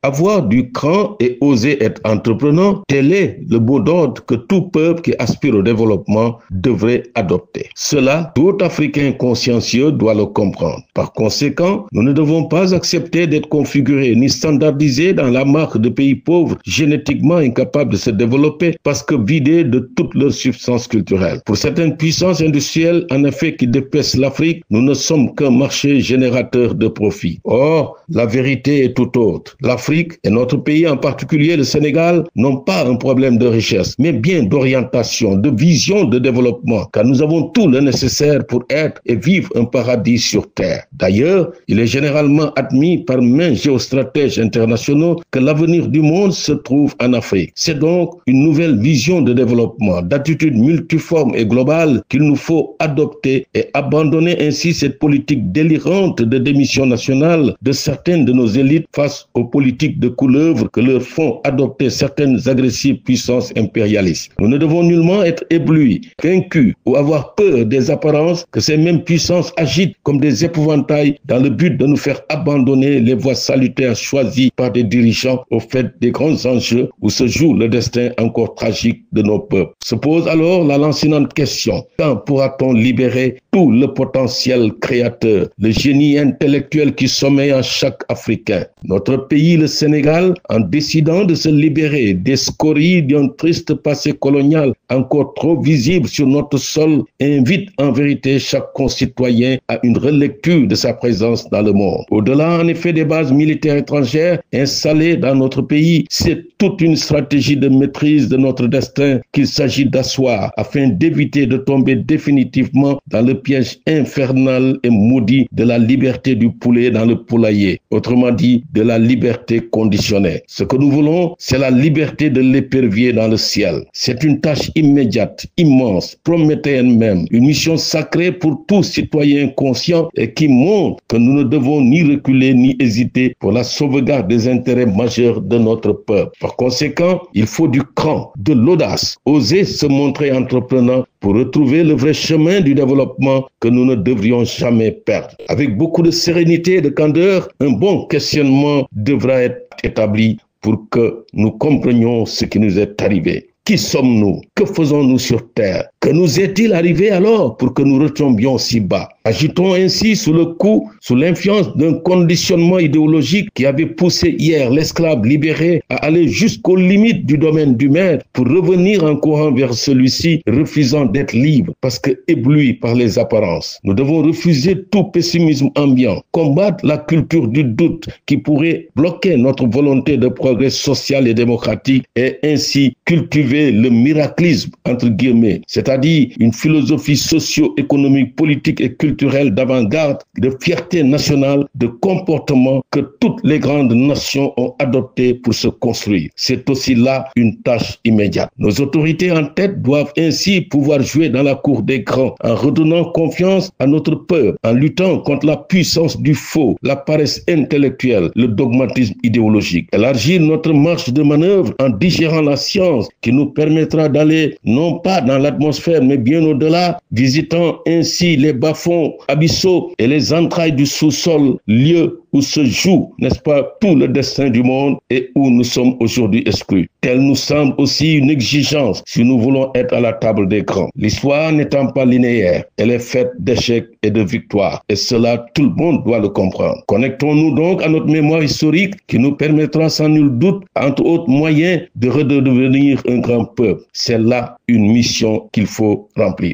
Avoir du cran et oser être entrepreneur, tel est le mot d'ordre que tout peuple qui aspire au développement devrait adopter. Cela, tout Africain consciencieux doit le comprendre. Par conséquent, nous ne devons pas accepter d'être configurés ni standardisés dans la marque de pays pauvres, génétiquement incapables de se développer parce que vidés de toute leur substance culturelle. Pour certaines puissances industrielles, en effet, qui dépaissent l'Afrique, nous ne sommes qu'un marché générateur de profit. Or, la vérité est tout autre. L'Afrique, et notre pays en particulier, le Sénégal, n'ont pas un problème de richesse, mais bien d'orientation, de vision de développement, car nous avons tout le nécessaire pour être et vivre un paradis sur terre. D'ailleurs, il est généralement admis par maints géostratèges internationaux que l'avenir du monde se trouve en Afrique. C'est donc une nouvelle vision de développement, d'attitude multiforme et globale qu'il nous faut adopter et abandonner ainsi cette politique délirante de démission nationale de certaines de nos élites face aux politiques de couleuvre que leur font adopter certaines agressives puissances impérialistes. Nous ne devons nullement être éblouis, vaincus ou avoir peur des apparences que ces mêmes puissances agitent comme des épouvantails dans le but de nous faire abandonner les voies salutaires choisies par des dirigeants au fait des grands enjeux où se joue le destin encore tragique de nos peuples. Se pose alors la lancinante question: quand pourra-t-on libérer tout le potentiel créateur, le génie intellectuel qui sommeille en chaque Africain? Notre pays, le Sénégal, en décidant de se libérer des scories d'un triste passé colonial encore trop visible sur notre sol, invite en vérité chaque concitoyen à une relecture de sa présence dans le monde. Au-delà, en effet, des bases militaires étrangères installées dans notre pays, c'est toute une stratégie de maîtrise de notre destin qu'il s'agit d'asseoir afin d'éviter de tomber définitivement dans le piège infernal et maudit de la liberté du poulet dans le poulailler, autrement dit de la liberté conditionnée. Ce que nous voulons, c'est la liberté de l'épervier dans le ciel. C'est une tâche immédiate, immense, prométhéenne même, une mission sacrée pour tout citoyen conscient et qui montre que nous ne devons ni reculer ni hésiter pour la sauvegarde des intérêts majeurs de notre peuple. Par conséquent, il faut du cran, de l'audace, oser se montrer entreprenant pour retrouver le vrai chemin du développement que nous ne devrions jamais perdre. Avec beaucoup de sérénité et de candeur, un bon questionnement devra être établi pour que nous comprenions ce qui nous est arrivé. Qui sommes-nous? Que faisons-nous sur terre? Que nous est-il arrivé alors pour que nous retombions si bas? Agitons ainsi sous le coup, sous l'influence d'un conditionnement idéologique qui avait poussé hier l'esclave libéré à aller jusqu'aux limites du domaine du maître pour revenir en courant vers celui-ci, refusant d'être libre parce que ébloui par les apparences. Nous devons refuser tout pessimisme ambiant, combattre la culture du doute qui pourrait bloquer notre volonté de progrès social et démocratique et ainsi cultiver le miraclisme, entre guillemets, c'est-à-dire une philosophie socio-économique, politique et culturelle d'avant-garde, de fierté nationale, de comportement que toutes les grandes nations ont adopté pour se construire. C'est aussi là une tâche immédiate. Nos autorités en tête doivent ainsi pouvoir jouer dans la cour des grands en redonnant confiance à notre peuple, en luttant contre la puissance du faux, la paresse intellectuelle, le dogmatisme idéologique. Élargir notre marge de manœuvre en digérant la science qui nous permettra d'aller non pas dans l'atmosphère mais bien au-delà, visitant ainsi les bas-fonds abyssaux et les entrailles du sous-sol, lieu où se joue, n'est-ce pas, tout le destin du monde et où nous sommes aujourd'hui exclus. Telle nous semble aussi une exigence si nous voulons être à la table des grands. L'histoire n'étant pas linéaire, elle est faite d'échecs et de victoires. Et cela, tout le monde doit le comprendre. Connectons-nous donc à notre mémoire historique qui nous permettra sans nul doute, entre autres moyens, de redevenir un grand peuple. C'est là une mission qu'il faut remplir.